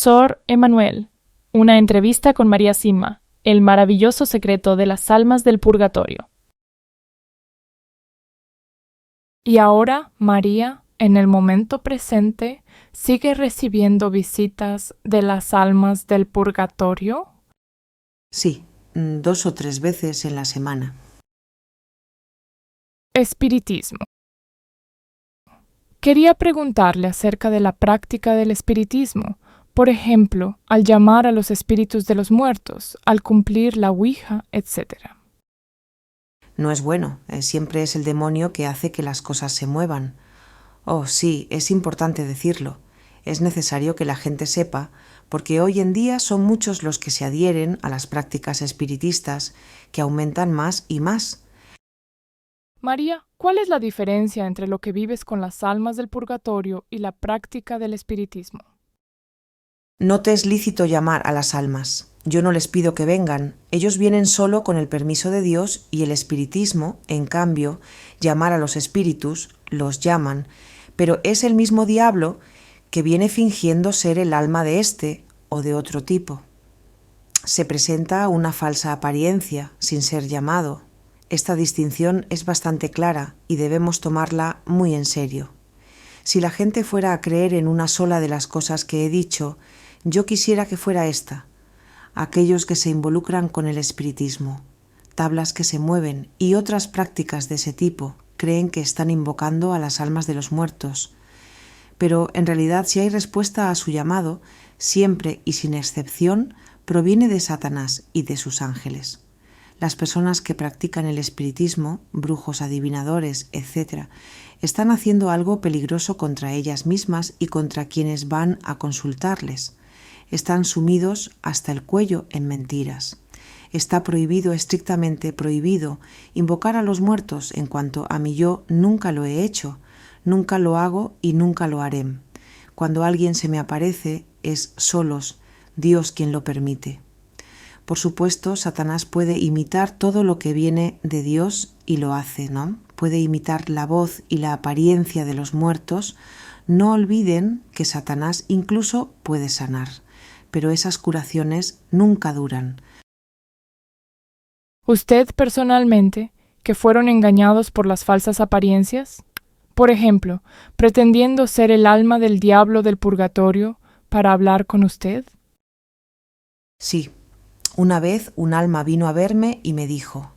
Sor Emanuel. Una entrevista con María Sima, el maravilloso secreto de las almas del purgatorio. Y ahora, María, en el momento presente, sigue recibiendo visitas de las almas del purgatorio. Sí, 2 o 3 veces en la semana. Espiritismo. Quería preguntarle acerca de la práctica del espiritismo. Por ejemplo, al llamar a los espíritus de los muertos, al cumplir la ouija, etc. No es bueno, siempre es el demonio que hace que las cosas se muevan. Oh, sí, es importante decirlo. Es necesario que la gente sepa, porque hoy en día son muchos los que se adhieren a las prácticas espiritistas, que aumentan más y más. María, ¿cuál es la diferencia entre lo que vives con las almas del purgatorio y la práctica del espiritismo? No te es lícito llamar a las almas. Yo no les pido que vengan. Ellos vienen solo con el permiso de Dios y el espiritismo, en cambio, llamar a los espíritus, los llaman, pero es el mismo diablo que viene fingiendo ser el alma de este o de otro tipo. Se presenta una falsa apariencia, sin ser llamado. Esta distinción es bastante clara y debemos tomarla muy en serio. Si la gente fuera a creer en una sola de las cosas que he dicho, yo quisiera que fuera esta: aquellos que se involucran con el espiritismo, tablas que se mueven y otras prácticas de ese tipo creen que están invocando a las almas de los muertos. Pero en realidad, si hay respuesta a su llamado, siempre y sin excepción, proviene de Satanás y de sus ángeles. Las personas que practican el espiritismo, brujos, adivinadores, etc., están haciendo algo peligroso contra ellas mismas y contra quienes van a consultarles. Están sumidos hasta el cuello en mentiras. Está prohibido, estrictamente prohibido, invocar a los muertos. En cuanto a mí, yo nunca lo he hecho, nunca lo hago y nunca lo haré. Cuando alguien se me aparece, es solos Dios quien lo permite. Por supuesto, Satanás puede imitar todo lo que viene de Dios y lo hace, ¿no? Puede imitar la voz y la apariencia de los muertos. No olviden que Satanás incluso puede sanar, pero esas curaciones nunca duran. ¿Usted personalmente, que fueron engañados por las falsas apariencias? Por ejemplo, pretendiendo ser el alma del diablo del purgatorio para hablar con usted. Sí, una vez un alma vino a verme y me dijo: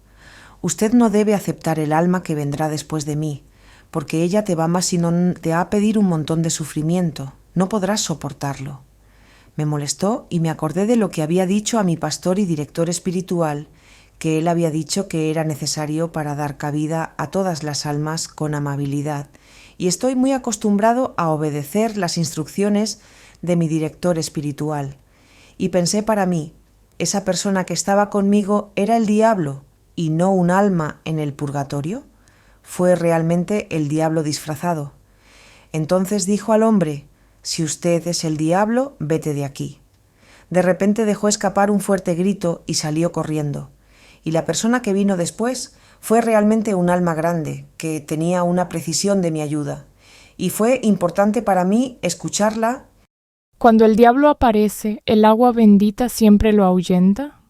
«Usted no debe aceptar el alma que vendrá después de mí, porque ella te va a pedir un montón de sufrimiento, no podrás soportarlo». Me molestó y me acordé de lo que había dicho a mi pastor y director espiritual, que él había dicho que era necesario para dar cabida a todas las almas con amabilidad, y estoy muy acostumbrado a obedecer las instrucciones de mi director espiritual. Y pensé para mí: ¿esa persona que estaba conmigo era el diablo y no un alma en el purgatorio? Fue realmente el diablo disfrazado. Entonces dijo al hombre: «Si usted es el diablo, vete de aquí». De repente dejó escapar un fuerte grito y salió corriendo. Y la persona que vino después fue realmente un alma grande, que tenía una precisión de mi ayuda. Y fue importante para mí escucharla. Cuando el diablo aparece, ¿el agua bendita siempre lo ahuyenta?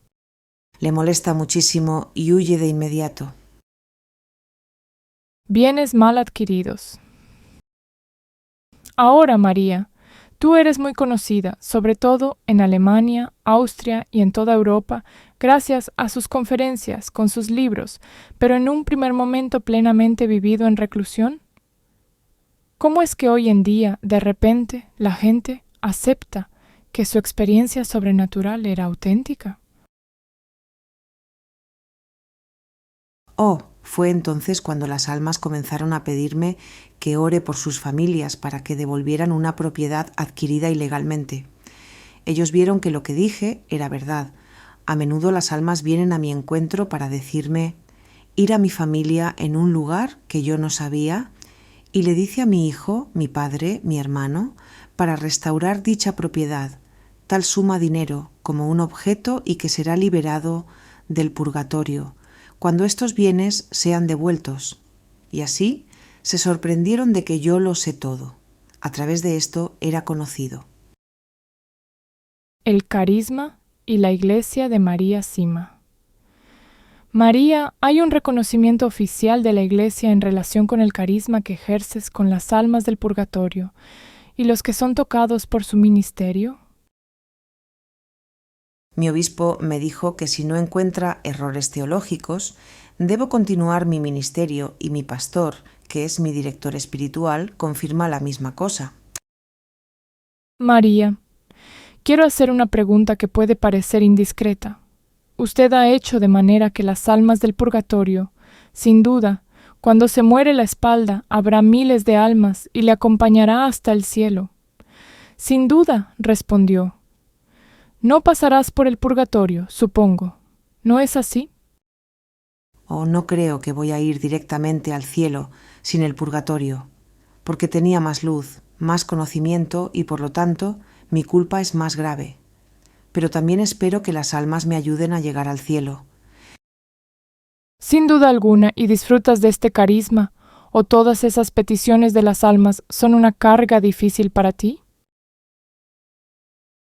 Le molesta muchísimo y huye de inmediato. Bienes mal adquiridos. Ahora, María, tú eres muy conocida, sobre todo en Alemania, Austria y en toda Europa, gracias a sus conferencias, con sus libros, pero en un primer momento plenamente vivido en reclusión. ¿Cómo es que hoy en día, de repente, la gente acepta que su experiencia sobrenatural era auténtica? Oh, fue entonces cuando las almas comenzaron a pedirme que ore por sus familias para que devolvieran una propiedad adquirida ilegalmente. Ellos vieron que lo que dije era verdad. A menudo las almas vienen a mi encuentro para decirme: «Ir a mi familia en un lugar que yo no sabía, y le dice a mi hijo, mi padre, mi hermano, para restaurar dicha propiedad, tal suma dinero como un objeto, y que será liberado del purgatorio cuando estos bienes sean devueltos». Y así se sorprendieron de que yo lo sé todo. A través de esto era conocido. El carisma y la Iglesia de María Sima. María, hay un reconocimiento oficial de la Iglesia en relación con el carisma que ejerces con las almas del purgatorio y los que son tocados por su ministerio. Mi obispo me dijo que si no encuentra errores teológicos, debo continuar mi ministerio y mi pastor, que es mi director espiritual, confirma la misma cosa. María, quiero hacer una pregunta que puede parecer indiscreta. Usted ha hecho de manera que las almas del purgatorio, sin duda, cuando se muere la espalda, habrá miles de almas y le acompañará hasta el cielo. Sin duda, respondió. No pasarás por el purgatorio, supongo. ¿No es así? Oh, no creo que voy a ir directamente al cielo sin el purgatorio, porque tenía más luz, más conocimiento y por lo tanto mi culpa es más grave. Pero también espero que las almas me ayuden a llegar al cielo. Sin duda alguna, y disfrutas de este carisma, o todas esas peticiones de las almas son una carga difícil para ti.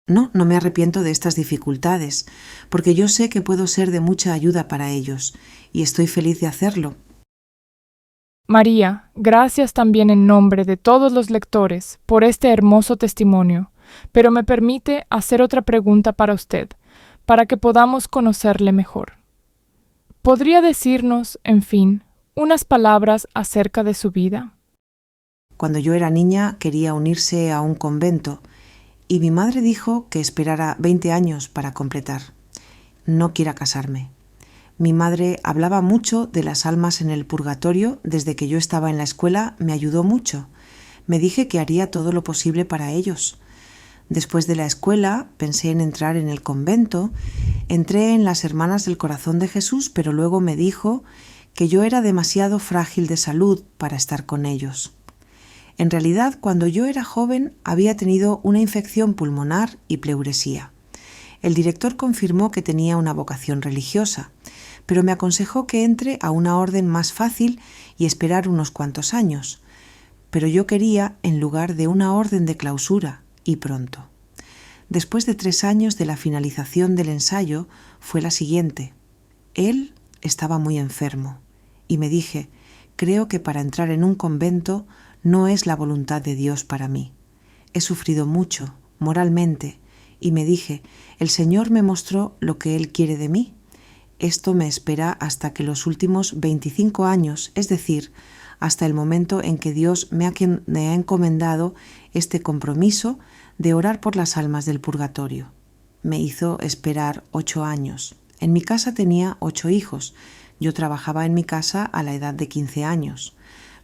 No, no me arrepiento de estas dificultades, porque yo sé que puedo ser de mucha ayuda para ellos, y estoy feliz de hacerlo. María, gracias también en nombre de todos los lectores por este hermoso testimonio, pero me permite hacer otra pregunta para usted, para que podamos conocerle mejor. ¿Podría decirnos, en fin, unas palabras acerca de su vida? Cuando yo era niña quería unirse a un convento, y mi madre dijo que esperara 20 años para completar. No quiera casarme. Mi madre hablaba mucho de las almas en el purgatorio desde que yo estaba en la escuela, me ayudó mucho. Me dije que haría todo lo posible para ellos. Después de la escuela pensé en entrar en el convento, entré en las Hermanas del Corazón de Jesús, pero luego me dijo que yo era demasiado frágil de salud para estar con ellos. En realidad, cuando yo era joven, había tenido una infección pulmonar y pleuresía. El director confirmó que tenía una vocación religiosa, pero me aconsejó que entre a una orden más fácil y esperar unos cuantos años. Pero yo quería en lugar de una orden de clausura, y pronto. Después de 3 años de la finalización del ensayo, fue la siguiente. Él estaba muy enfermo, y me dije, creo que para entrar en un convento no es la voluntad de Dios para mí. He sufrido mucho, moralmente, y me dije, el Señor me mostró lo que Él quiere de mí. Esto me espera hasta que los últimos 25 años, es decir, hasta el momento en que Dios me ha encomendado este compromiso de orar por las almas del purgatorio. Me hizo esperar 8 años. En mi casa tenía 8 hijos. Yo trabajaba en mi casa a la edad de 15 años.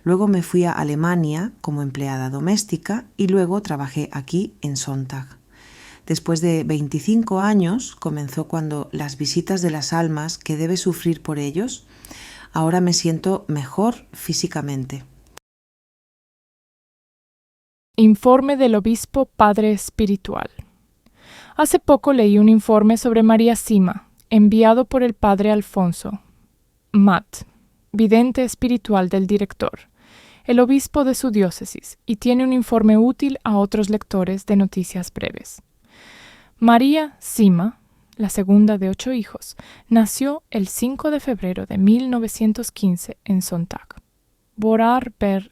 Luego me fui a Alemania como empleada doméstica y luego trabajé aquí en Sonntag. Después de 25 años comenzó cuando las visitas de las almas que debe sufrir por ellos. Ahora me siento mejor físicamente. Informe del Obispo Padre Espiritual. Hace poco leí un informe sobre María Sima, enviado por el Padre Alfonso Matt, vidente espiritual del director, el obispo de su diócesis, y tiene un informe útil a otros lectores de noticias breves. María Sima, la segunda de 8 hijos, nació el 5 de febrero de 1915 en Sonntag, Vorarlberg,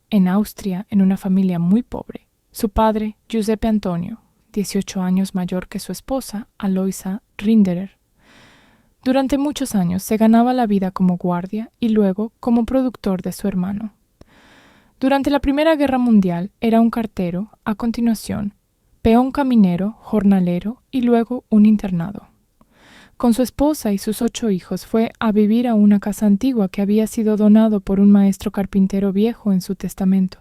en Austria, en una familia muy pobre. Su padre, Giuseppe Antonio, 18 años mayor que su esposa, Aloisa Rinderer. Durante muchos años se ganaba la vida como guardia y luego como productor de su hermano. Durante la Primera Guerra Mundial era un cartero, a continuación, peón caminero, jornalero y luego un internado. Con su esposa y sus 8 hijos fue a vivir a una casa antigua que había sido donado por un maestro carpintero viejo en su testamento.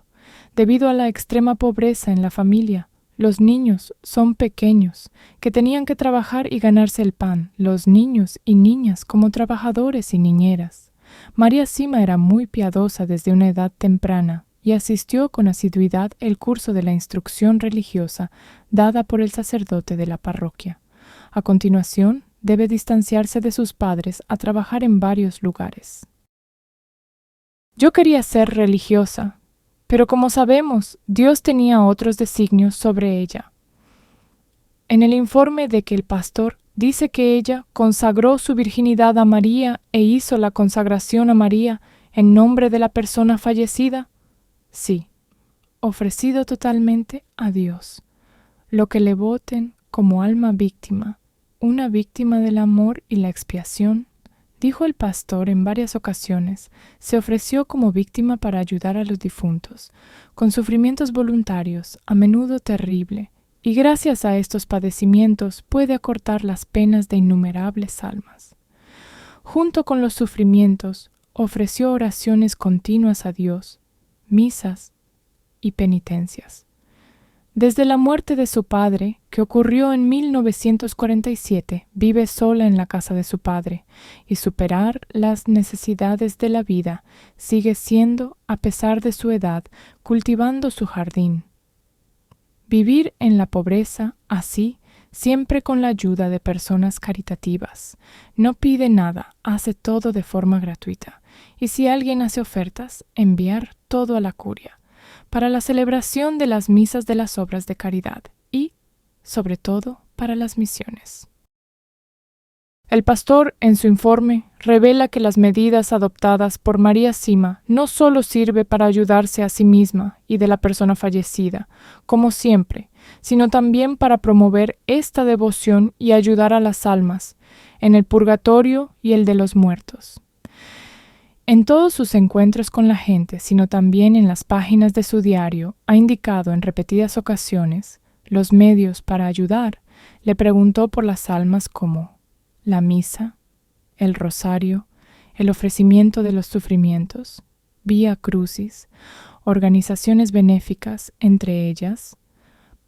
Debido a la extrema pobreza en la familia, los niños son pequeños, que tenían que trabajar y ganarse el pan, los niños y niñas como trabajadores y niñeras. María Sima era muy piadosa desde una edad temprana y asistió con asiduidad el curso de la instrucción religiosa dada por el sacerdote de la parroquia. A continuación, debe distanciarse de sus padres a trabajar en varios lugares. Yo quería ser religiosa, pero como sabemos, Dios tenía otros designios sobre ella. en el informe de que el pastor dice que ella consagró su virginidad a María e hizo la consagración a María en nombre de la persona fallecida? Sí, ofrecido totalmente a Dios. Lo que le voten como alma víctima, una víctima del amor y la expiación, dijo el pastor en varias ocasiones, se ofreció como víctima para ayudar a los difuntos, con sufrimientos voluntarios, a menudo terrible, y gracias a estos padecimientos puede acortar las penas de innumerables almas. Junto con los sufrimientos, ofreció oraciones continuas a Dios, misas y penitencias. Desde la muerte de su padre, que ocurrió en 1947, vive sola en la casa de su padre, y superar las necesidades de la vida sigue siendo, a pesar de su edad, cultivando su jardín. Vivir en la pobreza, así, siempre con la ayuda de personas caritativas. No pide nada, hace todo de forma gratuita. Y si alguien hace ofertas, enviar todo a la curia, para la celebración de las misas de las obras de caridad y, sobre todo, para las misiones. El pastor, en su informe, revela que las medidas adoptadas por María Sima no solo sirve para ayudarse a sí misma y de la persona fallecida, como siempre, sino también para promover esta devoción y ayudar a las almas, en el purgatorio y el de los muertos. En todos sus encuentros con la gente, sino también en las páginas de su diario, ha indicado en repetidas ocasiones los medios para ayudar. Le preguntó por las almas como la misa, el rosario, el ofrecimiento de los sufrimientos, Vía Crucis, organizaciones benéficas, entre ellas,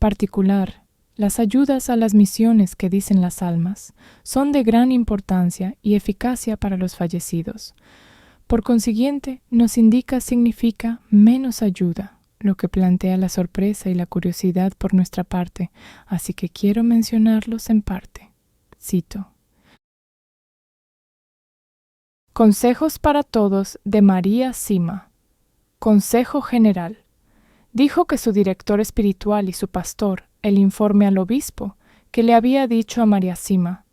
particular, las ayudas a las misiones que dicen las almas, son de gran importancia y eficacia para los fallecidos. Por consiguiente, nos indica significa menos ayuda, lo que plantea la sorpresa y la curiosidad por nuestra parte, así que quiero mencionarlos en parte. Cito. Consejos para todos de María Sima. Consejo General. Dijo que su director espiritual y su pastor, el informe al obispo, que le había dicho a María Sima: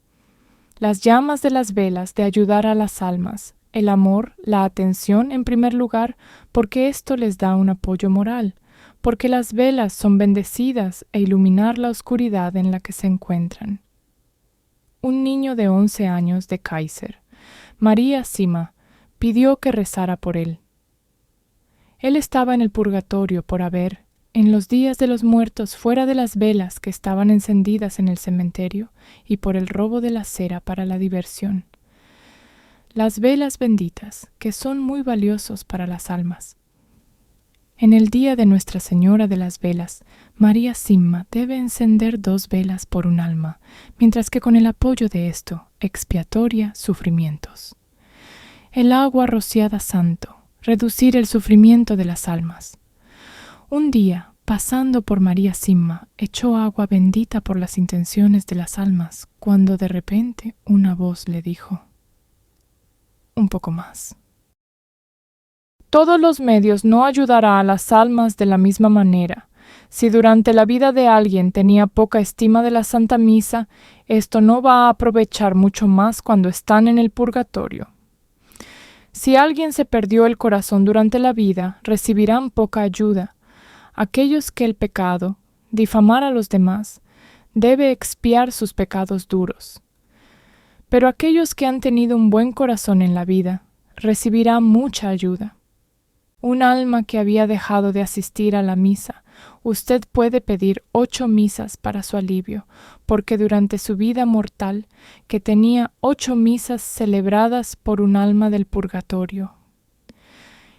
las llamas de las velas de ayudar a las almas, el amor, la atención en primer lugar, porque esto les da un apoyo moral, porque las velas son bendecidas e iluminar la oscuridad en la que se encuentran. Un niño de 11 años de Kaiser, María Sima, pidió que rezara por él. Él estaba en el purgatorio por haber, en los días de los muertos fuera de las velas que estaban encendidas en el cementerio y por el robo de la cera para la diversión. Las velas benditas, que son muy valiosos para las almas. En el día de Nuestra Señora de las Velas, María Sima debe encender 2 velas por un alma, mientras que con el apoyo de esto, expiatoria sufrimientos. El agua rociada santo, reducir el sufrimiento de las almas. Un día, pasando por María Sima, echó agua bendita por las intenciones de las almas, cuando de repente una voz le dijo: un poco más. Todos los medios no ayudará a las almas de la misma manera. Si durante la vida de alguien tenía poca estima de la Santa Misa, esto no va a aprovechar mucho más cuando están en el purgatorio. Si alguien se perdió el corazón durante la vida, recibirán poca ayuda. Aquellos que el pecado, difamar a los demás, debe expiar sus pecados duros. Pero aquellos que han tenido un buen corazón en la vida, recibirán mucha ayuda. Un alma que había dejado de asistir a la misa, usted puede pedir 8 misas para su alivio, porque durante su vida mortal, que tenía 8 misas celebradas por un alma del purgatorio.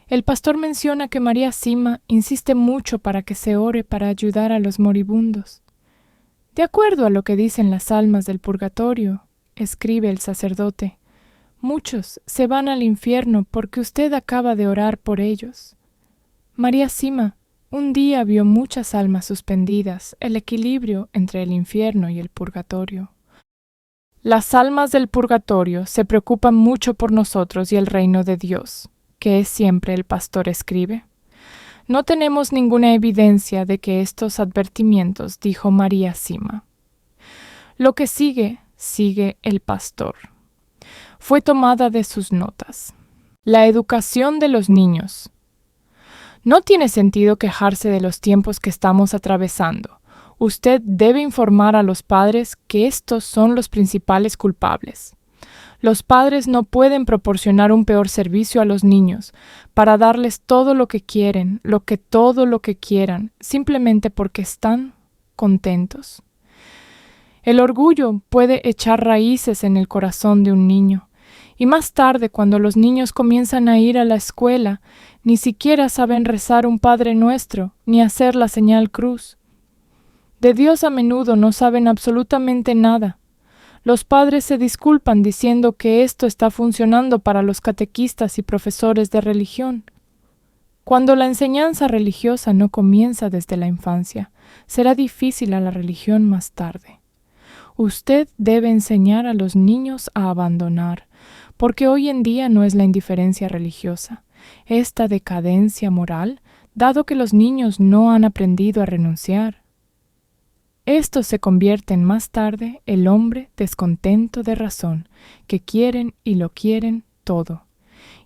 El pastor menciona que María Sima insiste mucho para que se ore para ayudar a los moribundos. De acuerdo a lo que dicen las almas del purgatorio, escribe el sacerdote, muchos se van al infierno porque usted acaba de orar por ellos. María Sima un día vio muchas almas suspendidas, el equilibrio entre el infierno y el purgatorio. Las almas del purgatorio se preocupan mucho por nosotros y el reino de Dios, que es siempre el pastor escribe. No tenemos ninguna evidencia de que estos advertimientos dijo María Sima. Lo que sigue el pastor. Fue tomada de sus notas. La educación de los niños. No tiene sentido quejarse de los tiempos que estamos atravesando. Usted debe informar a los padres que estos son los principales culpables. Los padres no pueden proporcionar un peor servicio a los niños para darles todo lo que quieren, todo lo que quieran, simplemente porque están contentos. El orgullo puede echar raíces en el corazón de un niño, y más tarde, cuando los niños comienzan a ir a la escuela, ni siquiera saben rezar un Padre Nuestro, ni hacer la señal cruz. De Dios a menudo no saben absolutamente nada. Los padres se disculpan diciendo que esto está funcionando para los catequistas y profesores de religión. Cuando la enseñanza religiosa no comienza desde la infancia, será difícil a la religión más tarde. Usted debe enseñar a los niños a abandonar, porque hoy en día no es la indiferencia religiosa, esta decadencia moral, dado que los niños no han aprendido a renunciar. Esto se convierte en más tarde el hombre descontento de razón, que quieren y lo quieren todo.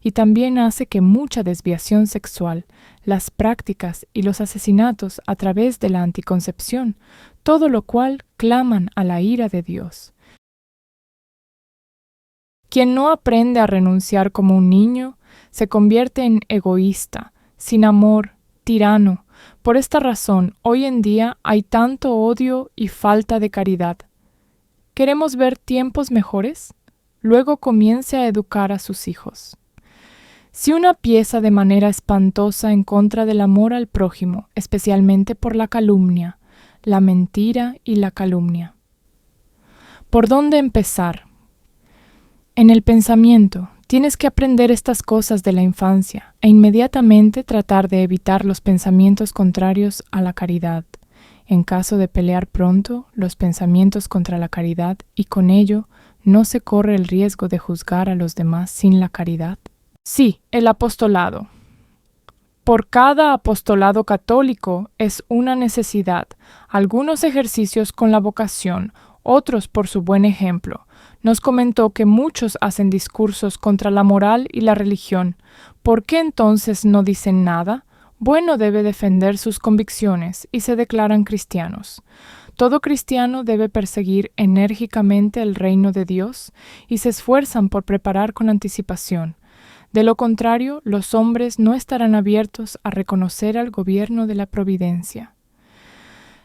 Y también hace que mucha desviación sexual, las prácticas y los asesinatos a través de la anticoncepción, todo lo cual claman a la ira de Dios. Quien no aprende a renunciar como un niño, se convierte en egoísta, sin amor, tirano. Por esta razón, hoy en día hay tanto odio y falta de caridad. ¿Queremos ver tiempos mejores? Luego comience a educar a sus hijos. Si una pieza de manera espantosa en contra del amor al prójimo, especialmente por la calumnia, la mentira y la calumnia. ¿Por dónde empezar? En el pensamiento, tienes que aprender estas cosas de la infancia e inmediatamente tratar de evitar los pensamientos contrarios a la caridad. En caso de pelear pronto, los pensamientos contra la caridad y con ello no se corre el riesgo de juzgar a los demás sin la caridad. Sí, el apostolado. Por cada apostolado católico es una necesidad, algunos ejercicios con la vocación, otros por su buen ejemplo. Nos comentó que muchos hacen discursos contra la moral y la religión. ¿Por qué entonces no dicen nada? Bueno, debe defender sus convicciones y se declaran cristianos. Todo cristiano debe perseguir enérgicamente el reino de Dios y se esfuerzan por preparar con anticipación. De lo contrario, los hombres no estarán abiertos a reconocer al gobierno de la providencia.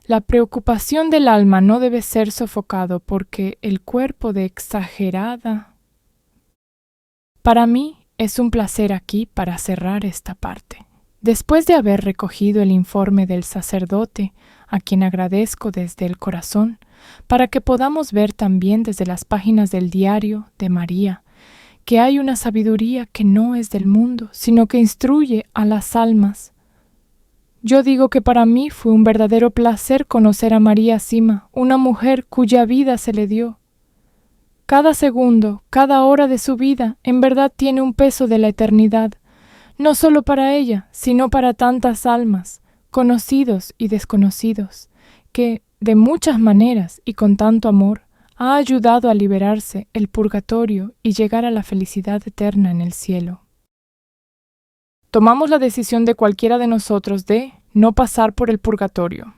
La preocupación del alma no debe ser sofocado porque el cuerpo de exagerada. Para mí es un placer aquí para cerrar esta parte. Después de haber recogido el informe del sacerdote, a quien agradezco desde el corazón, para que podamos ver también desde las páginas del diario de María, que hay una sabiduría que no es del mundo, sino que instruye a las almas. Yo digo que para mí fue un verdadero placer conocer a María Sima, una mujer cuya vida se le dio. Cada segundo, cada hora de su vida, en verdad tiene un peso de la eternidad, no solo para ella, sino para tantas almas, conocidos y desconocidos, que, de muchas maneras y con tanto amor, ha ayudado a liberarse el purgatorio y llegar a la felicidad eterna en el cielo. Tomamos la decisión de cualquiera de nosotros de no pasar por el purgatorio.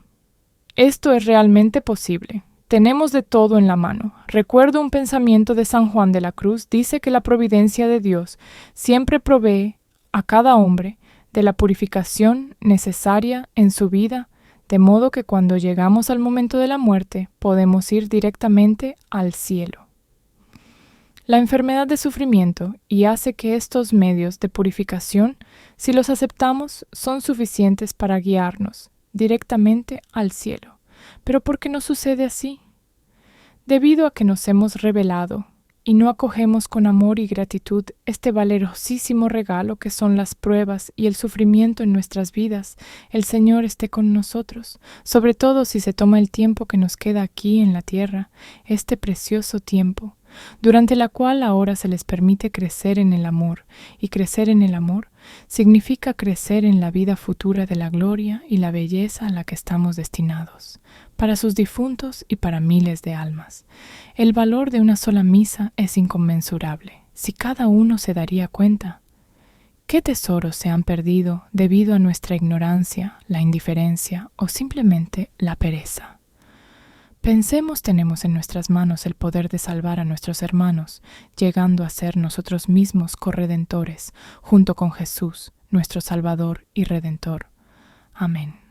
Esto es realmente posible. Tenemos de todo en la mano. Recuerdo un pensamiento de San Juan de la Cruz, dice que la providencia de Dios siempre provee a cada hombre de la purificación necesaria en su vida, de modo que cuando llegamos al momento de la muerte podemos ir directamente al cielo. La enfermedad de sufrimiento y hace que estos medios de purificación, si los aceptamos, son suficientes para guiarnos directamente al cielo. ¿Pero por qué no sucede así? Debido a que nos hemos rebelado y no acogemos con amor y gratitud este valerosísimo regalo que son las pruebas y el sufrimiento en nuestras vidas, el Señor esté con nosotros, sobre todo si se toma el tiempo que nos queda aquí en la tierra, este precioso tiempo, durante la cual ahora se les permite crecer en el amor, y crecer en el amor significa crecer en la vida futura de la gloria y la belleza a la que estamos destinados, para sus difuntos y para miles de almas. El valor de una sola misa es inconmensurable, si cada uno se daría cuenta. ¿Qué tesoros se han perdido debido a nuestra ignorancia, la indiferencia o simplemente la pereza? Pensemos, tenemos en nuestras manos el poder de salvar a nuestros hermanos, llegando a ser nosotros mismos corredentores, junto con Jesús, nuestro Salvador y Redentor. Amén.